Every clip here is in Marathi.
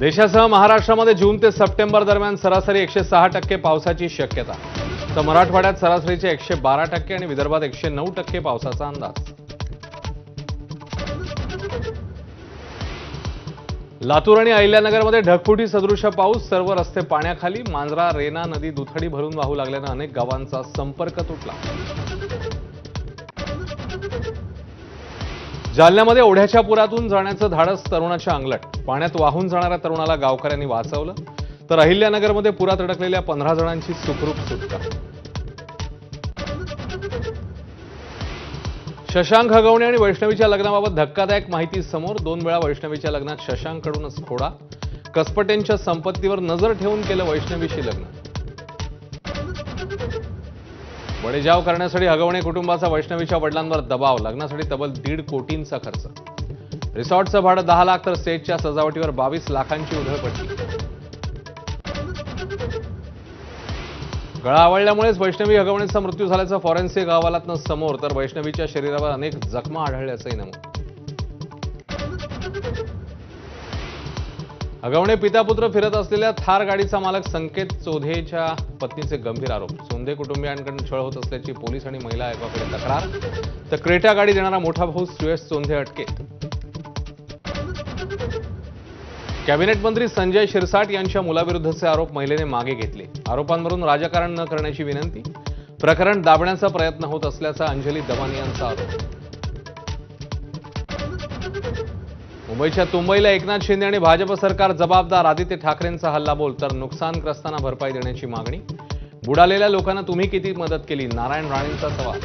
देशासह महाराष्ट्रामध्ये जून ते सप्टेंबर दरम्यान सरासरी 106% पावसाची शक्यता, तर मराठवाड्यात सरासरीचे 112% आणि विदर्भात 109% पावसाचा अंदाज. लातूर आणि अहिल्यानगरमध्ये ढगफुटी सदृश पाऊस, सर्व रस्ते पाण्याखाली. मांजरा रेना नदी दुथडी भरून वाहू लागल्याने अनेक गावांचा संपर्क तुटला. जालन्यामध्ये ओढ्याच्या पुरातून जाण्याचं धाडस तरुणाच्या अंगलट, पाण्यात वाहून जाणाऱ्या तरुणाला गावकऱ्यांनी वाचवलं. तर अहिल्यानगरमध्ये पुरात अडकलेल्या 15 जणांची सुखरूप सुटका. शशांक हगवणे आणि वैष्णवीच्या लग्नाबाबत धक्कादायक माहिती समोर. 2 वेळा वैष्णवीच्या लग्नात शशांककडूनच खोडा. कसपटेंच्या संपत्तीवर नजर ठेवून केलं वैष्णवीशी लग्न. बडेजाव करण्यासाठी हगवणे कुटुंबाचा वैष्णवीच्या वडिलांवर दबाव. लग्नासाठी तब्बल 1.5 कोटींचा खर्च. रिसॉर्टचं भाडं 10 लाख, तर स्टेजच्या सजावटीवर 22 लाखांची उधळपट्टी. गळा आवळल्यामुळेच वैष्णवी हगवणेचा मृत्यू झाल्याचं फॉरेन्सिक अहवालातनं समोर. तर वैष्णवीच्या शरीरावर अनेक जखमा आढळल्याचंही नमूद. हगवणे पिता-पुत्र फिरत असलेल्या थार गाडीचा मालक संकेत चोधेच्या पत्नीचे गंभीर आरोप. चोंधे कुटुंबियांकडून छळ होत असल्याची पोलीस आणि महिला आयोगाकडे तक्रार. तर क्रेटा गाडी देणारा मोठा भाऊ सुयश चोंधे अटकेत. कॅबिनेट मंत्री संजय शिरसाट यांच्या मुलाविरुद्धचे आरोप महिलेने मागे घेतले. आरोपांवरून राजकारण न करण्याची विनंती. प्रकरण दाबण्याचा प्रयत्न होत असल्याचा अंजली दमानी यांचा आरोप. मुंबईच्या तुंबईला एकनाथ शिंदे आणि भाजप सरकार जबाबदार. आदित्य ठाकरेंचा हल्लाबोल. तर नुकसानग्रस्तांना भरपाई देण्याची मागणी. बुडालेल्या लोकांना तुम्ही किती मदत केली, नारायण राणेंचा सवाल.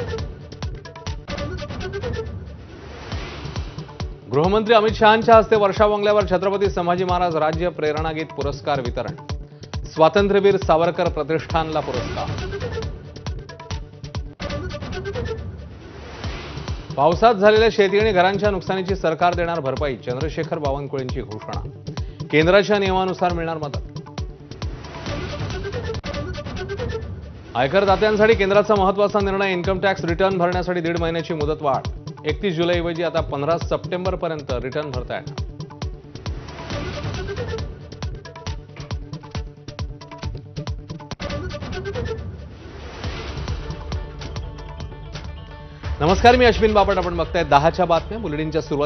गृहमंत्री अमित शहांच्या हस्ते वर्षा बंगल्यावर छत्रपती संभाजी महाराज राज्य प्रेरणागीत पुरस्कार वितरण. स्वातंत्र्यवीर सावरकर प्रतिष्ठानला पुरस्कार. पावसात झालेल्या शेती आणि घरांच्या नुकसानीची सरकार देणार भरपाई. चंद्रशेखर बावनकुळेंची घोषणा. केंद्राच्या नियमानुसार मिळणार मदत. आयकरदात्यांसाठी केंद्राचा महत्त्वाचा निर्णय. इन्कम टॅक्स रिटर्न भरण्यासाठी 1.5 महिन्याची मुदत वाढ. 31 जुलैऐवजी आता 15 सप्टेंबरपर्यंत रिटर्न भरता येणार. नमस्कार, मी अश्विन बापट. आपण बघताय 10च्या बातम्या. बुलेटिनच्या सुरुवात